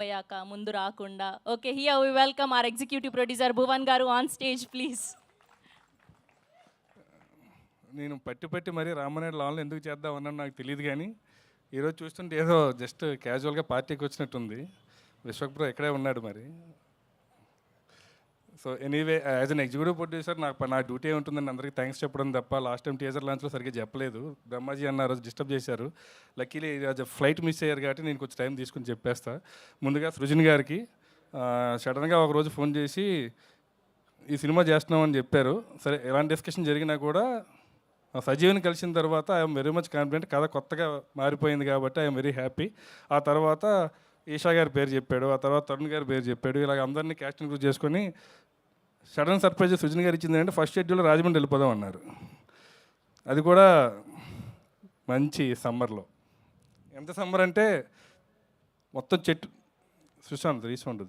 పోయాక ముందు రాకుండా. Okay, here we welcome our executive producer Bhuvan గారు ఆన్ స్టేజ్ ప్లీజ్. నేను పట్టి మరీ రామనాయుడు లాన్లో ఎందుకు చేద్దాం అన్నాను నాకు తెలియదు, కానీ ఈరోజు చూస్తుంటే ఏదో జస్ట్ క్యాజువల్గా పార్టీకి వచ్చినట్టుంది. విశ్వక్ బ్రో ఇక్కడే ఉన్నాడు మరి. So anyway, as an executive producer నా డ్యూటీ ఉంటుందని అందరికీ థ్యాంక్స్ చెప్పడం తప్ప లాస్ట్ టైం టీజర్ లాంచ్లో సరిగ్గా చెప్పలేదు. బ్రహ్మాజీ అన్న రోజు డిస్టర్బ్ చేశారు. లక్కీలీ ఈరోజు ఫ్లైట్ మిస్ అయ్యారు కాబట్టి నేను కొంచెం టైం తీసుకుని చెప్పేస్తా. ముందుగా సృజన్ గారికి సడన్గా ఒకరోజు ఫోన్ చేసి ఈ సినిమా చేస్తున్నామని చెప్పారు. సరే, ఎలాంటి డిస్కషన్ జరిగినా కూడా సజీవ్ని కలిసిన తర్వాత ఐఎమ్ వెరీ మచ్ కాన్ఫిడెంట్. కథ కొత్తగా మారిపోయింది కాబట్టి ఐఎమ్ వెరీ హ్యాపీ. ఆ తర్వాత ఈషా గారి పేరు చెప్పాడు, ఆ తర్వాత తరుణ్ గారి పేరు చెప్పాడు. ఇలాగ అందరినీ క్యాస్టింగ్ గ్రూప్ చేసుకొని సడన్ సర్ప్రైజ్ సృజన్ గారు ఇచ్చింది అంటే ఫస్ట్ షెడ్యూల్లో రాజమండ్రి వెళ్ళిపోదాం అన్నారు. అది కూడా మంచి సమ్మర్లో. ఎంత సమ్మర్ అంటే మొత్తం చెట్టు సుశాంత్ రీసౌండ్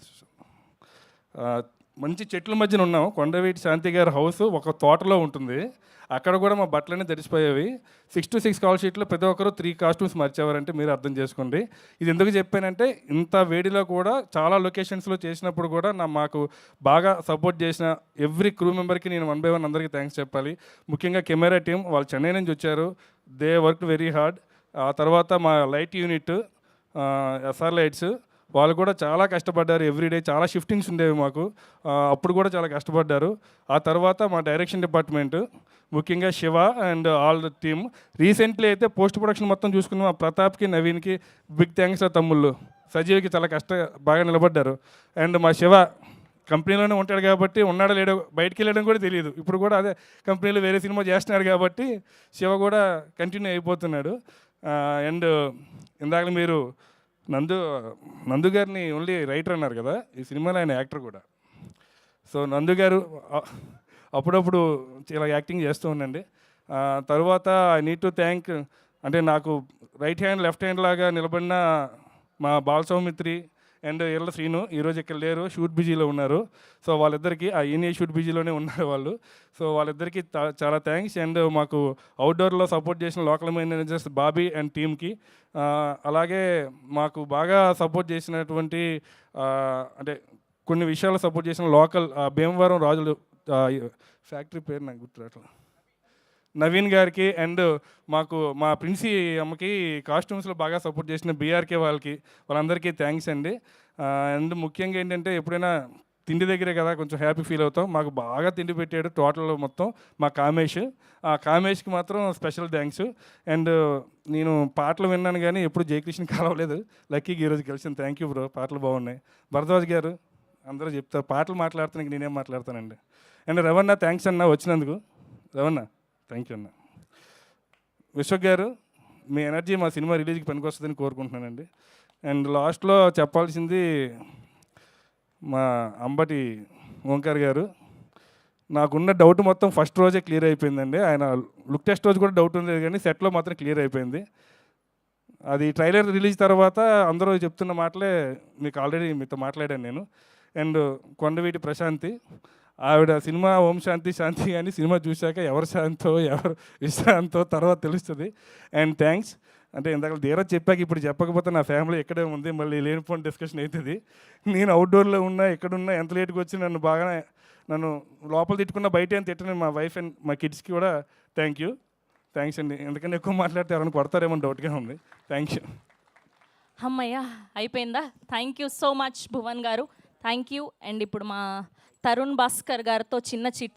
మంచి చెట్ల మధ్యన ఉన్నాం. కొండవీటి శాంతి గారి హౌస్ ఒక తోటలో ఉంటుంది. అక్కడ కూడా మా బట్టలన్నీ తడిసిపోయేవి. 6 to 6 కాల్ షీట్లో ప్రతి ఒక్కరు 3 కాస్ట్యూమ్స్ మార్చేవారంటే మీరు అర్థం చేసుకోండి. ఇది ఎందుకు చెప్పానంటే, ఇంత వేడిలో కూడా చాలా లొకేషన్స్లో చేసినప్పుడు కూడా మాకు బాగా సపోర్ట్ చేసిన ఎవ్రీ క్రూ మెంబర్కి నేను 1 by 1 అందరికీ థ్యాంక్స్ చెప్పాలి. ముఖ్యంగా కెమెరా టీం, వాళ్ళు చెన్నై నుంచి వచ్చారు. They work very hard. ఆ తర్వాత మా లైట్ యూనిట్ ఎస్ఆర్ లైట్స్, వాళ్ళు కూడా చాలా కష్టపడ్డారు. ఎవ్రీడే చాలా షిఫ్టింగ్స్ ఉండేవి మాకు, అప్పుడు కూడా చాలా కష్టపడ్డారు. ఆ తర్వాత మా డైరెక్షన్ డిపార్ట్మెంట్, ముఖ్యంగా Shiva and all the team. Recently అయితే పోస్ట్ ప్రొడక్షన్ మొత్తం చూసుకున్న మా ప్రతాప్కి, నవీన్కి బిగ్ థ్యాంక్స్. తమ్ముళ్ళు సజీవ్కి చాలా బాగా నిలబడ్డారు. అండ్ మా శివ కంపెనీలోనే ఉంటాడు కాబట్టి ఉన్నాడో లేడో బయటికి వెళ్ళడం కూడా తెలియదు. ఇప్పుడు కూడా అదే కంపెనీలో వేరే సినిమా చేస్తున్నాడు కాబట్టి శివ కూడా కంటిన్యూ అయిపోతున్నాడు. అండ్ ఇందాక మీరు నందు గారిని ఓన్లీ రైటర్ అన్నారు కదా, ఈ సినిమాలో ఆయన యాక్టర్ కూడా. సో నందు గారు అప్పుడప్పుడు ఇలా యాక్టింగ్ చేస్తూ ఉండండి. తర్వాత ఐ నీడ్ టు థ్యాంక్, అంటే నాకు రైట్ హ్యాండ్ లెఫ్ట్ హ్యాండ్ లాగా నిలబడిన మా బాల సౌమిత్రి అండ్ ఎర్ల శ్రీను ఈరోజు ఇక్కడ లేరు, షూట్ బిజీలో ఉన్నారు. సో వాళ్ళిద్దరికీ ఈయన షూట్ బిజీలోనే ఉన్నారు వాళ్ళు. సో వాళ్ళిద్దరికీ చాలా థ్యాంక్స్. అండ్ మాకు అవుట్డోర్లో సపోర్ట్ చేసిన లోకల్ మేనేజర్స్ బాబీ అండ్ టీమ్కి, అలాగే మాకు బాగా సపోర్ట్ చేసినటువంటి అంటే కొన్ని విషయాలు సపోర్ట్ చేసిన లోకల్ భీమవరం రాజులు ఫ్యాక్టరీ పేరు నాకు గుర్తురావట్లేదు, నవీన్ గారికి, అండ్ మాకు మా ప్రిన్సీ అమ్మకి కాస్ట్యూమ్స్లో బాగా సపోర్ట్ చేసిన బీఆర్కే వాళ్ళందరికీ థ్యాంక్స్ అండి. అండ్ ముఖ్యంగా ఏంటంటే, ఎప్పుడైనా తిండి దగ్గరే కదా కొంచెం హ్యాపీ ఫీల్ అవుతాం. మాకు బాగా తిండి పెట్టాడు టోటల్ మొత్తం మా కామేష్. ఆ కామేష్కి మాత్రం స్పెషల్ థ్యాంక్స్. అండ్ నేను పాటలు విన్నాను కానీ ఎప్పుడు జయకృష్ణ కలవలేదు, లక్కీకి ఈరోజు కలిసాను. థ్యాంక్ యూ బ్రో, పాటలు బాగున్నాయి. భరద్వాజ్ గారు అందరూ చెప్తారు, పాటలు మాట్లాడుతానికి నేనేం మాట్లాడతానండి. అండ్ రవణ థ్యాంక్స్ అన్న వచ్చినందుకు. రవణ థ్యాంక్ యూ అన్న. విశ్వక్ గారు, మీ ఎనర్జీ మా సినిమా రిలీజ్కి పనికొస్తుందని కోరుకుంటున్నానండి. అండ్ లాస్ట్లో చెప్పాల్సింది మా అంబటి ఓంకార్ గారు. నాకున్న డౌట్ మొత్తం ఫస్ట్ రోజే క్లియర్ అయిపోయిందండి. ఆయన లుక్ టెస్ట్ రోజు కూడా డౌట్ ఉంది కానీ సెట్లో మాత్రం క్లియర్ అయిపోయింది. అది ట్రైలర్ రిలీజ్ తర్వాత అందరూ చెప్తున్న మాటలే మీకు ఆల్రెడీ మీతో మాట్లాడాను నేను. అండ్ కొండవీటి ప్రశాంతి, ఆవిడ సినిమా ఓం శాంతి శాంతి కానీ సినిమా చూశాక ఎవరు శాంతో ఎవరు విశ్రాంతో తర్వాత తెలుస్తుంది. And thanks. అంటే ఇందాక ధీరజ్ చెప్పాక ఇప్పుడు చెప్పకపోతే నా ఫ్యామిలీ ఎక్కడే ఉంది, మళ్ళీ లేనిపోయిన డిస్కషన్ అవుతుంది. నేను అవుట్డోర్లో ఉన్నా, ఎక్కడున్నా, ఎంత లేట్కి వచ్చి నన్ను లోపల తిట్టుకున్న బయట ఏం తిట్టని మా వైఫ్ అండ్ మా కిడ్స్కి కూడా థ్యాంక్స్ అండి. ఎందుకంటే ఎక్కువ మాట్లాడితే ఎవరైనా కొడతారేమో డౌట్గా ఉంది. Thank you. అమ్మయ్య అయిపోయిందా? Thank you so much Bhuvan గారు, థ్యాంక్ యూ. అండ్ ఇప్పుడు మా తరుణ్ భాస్కర్ గారితో చిన్న చిట్